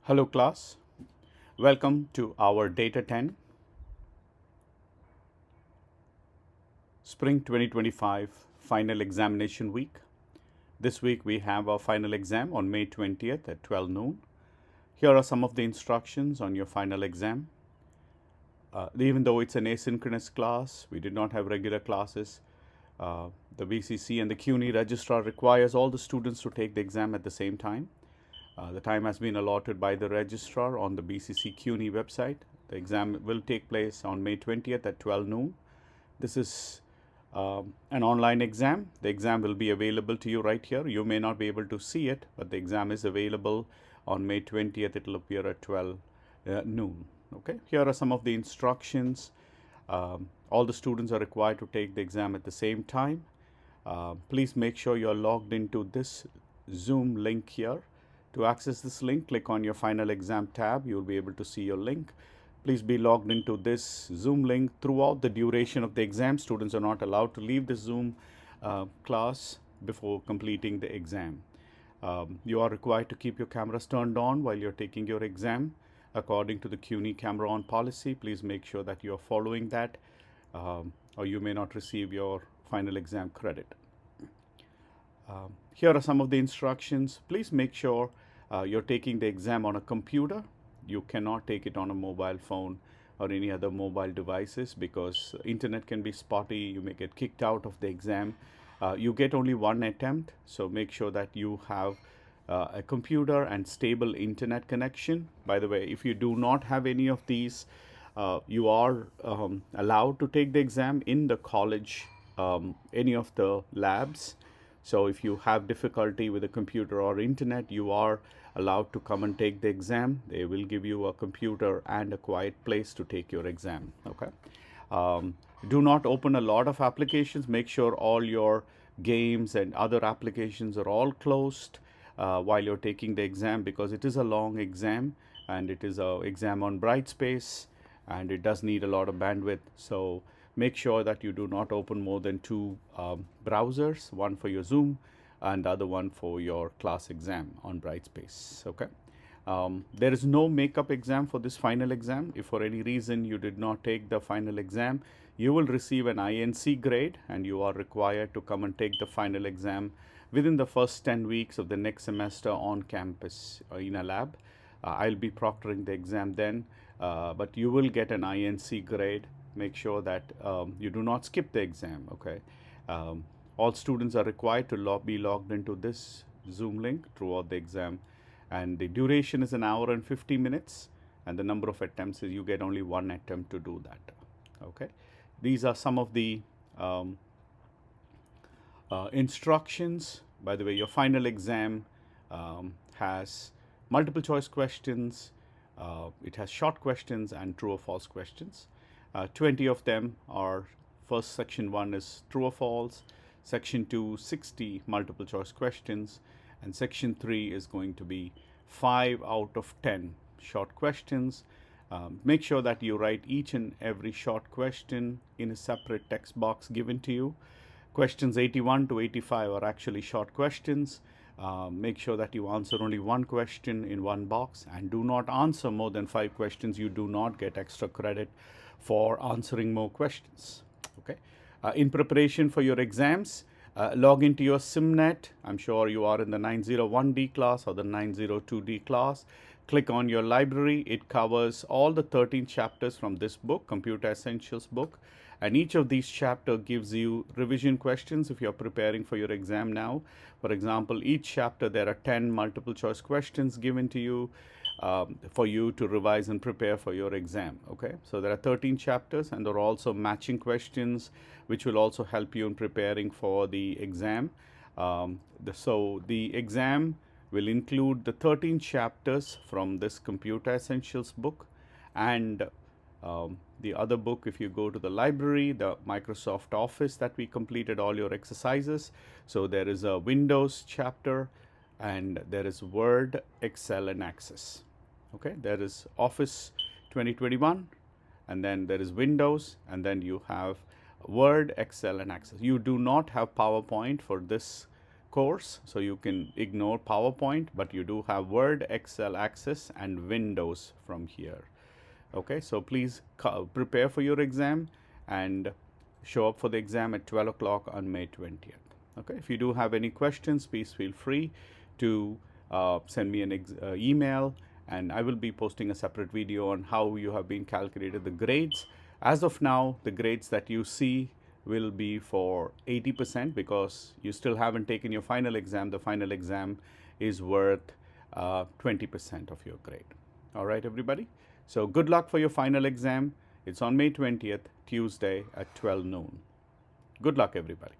Hello class, welcome to our Data 10 Spring 2025 Final Examination Week. This week we have our final exam on May 20th at 12 noon. Here are some of the instructions on your final exam. Even though it's an asynchronous class, we did not have regular classes. The BCC and the CUNY registrar requires all the students to take the exam at the same time. The time has been allotted by the registrar on the BCC CUNY website. The exam will take place on May 20th at 12 noon. This is an online exam. The exam will be available to you right here. You may not be able to see it, but the exam is available on May 20th. It will appear at 12 noon. Okay. Here are some of the instructions. All the students are required to take the exam at the same time. Please make sure you are logged into this Zoom link here. To access this link, click on your final exam tab. You will be able to see your link. Please be logged into this Zoom link throughout the duration of the exam. Students are not allowed to leave the Zoom class before completing the exam. You are required to keep your cameras turned on while you're taking your exam. According to the CUNY camera on policy, please make sure that you're following that or you may not receive your final exam credit. Here are some of the instructions. Please make sure you're taking the exam on a computer. You cannot take it on a mobile phone or any other mobile devices because internet can be spotty. You may get kicked out of the exam. You get only one attempt, so make sure that you have a computer and stable internet connection. By the way, if you do not have any of these, you are allowed to take the exam in the college, any of the labs. So if you have difficulty with a computer or internet, you are allowed to come and take the exam. They will give you a computer and a quiet place to take your exam. Okay. Do not open a lot of applications. Make sure all your games and other applications are all closed while you're taking the exam, because it is a long exam and it is an exam on Brightspace and it does need a lot of bandwidth. So make sure that you do not open more than two browsers, one for your Zoom and the other one for your class exam on Brightspace. Okay. There is no makeup exam for this final exam. If for any reason you did not take the final exam, you will receive an INC grade and you are required to come and take the final exam within the first 10 weeks of the next semester on campus in a lab. I'll be proctoring the exam then, but you will get an INC grade. Make sure that you do not skip the exam. Okay. All students are required to be logged into this Zoom link throughout the exam, and the duration is an hour and 50 minutes, and the number of attempts is you get only one attempt to do that. Okay. These are some of the instructions. By the way, your final exam has multiple choice questions. It has short questions and true or false questions. 20 of them are, first section 1 is true or false, section 2 60 multiple choice questions, and section 3 is going to be 5 out of 10 short questions. Make sure that you write each and every short question in a separate text box given to you. Questions 81 to 85 are actually short questions. Make sure that you answer only one question in one box and do not answer more than 5 questions. You do not get extra credit for answering more questions. Okay. In preparation for your exams, log into your SimNet. I'm sure you are in the 901D class or the 902D class. Click on your library. It covers all the 13 chapters from this book, Computer Essentials book. And each of these chapters gives you revision questions if you're preparing for your exam now. For example, each chapter there are 10 multiple choice questions given to you for you to revise and prepare for your exam. Okay, so there are 13 chapters and there are also matching questions which will also help you in preparing for the exam. So the exam will include the 13 chapters from this Computer Essentials book and the other book. If you go to the library, the Microsoft Office that we completed all your exercises. So there is a Windows chapter and there is Word, Excel and Access. Okay, there is Office 2021 and then there is Windows and then you have Word, Excel and Access. You do not have PowerPoint for this course, so you can ignore PowerPoint, but you do have Word, Excel access, and Windows from here. Okay, so please prepare for your exam and show up for the exam at 12 o'clock on May 20th. Okay, if you do have any questions, please feel free to send me an email, and I will be posting a separate video on how you have been calculated the grades. As of now, the grades that you see will be for 80% because you still haven't taken your final exam. The final exam is worth 20% of your grade. All right, everybody. So good luck for your final exam. It's on May 20th, Tuesday at 12 noon. Good luck, everybody.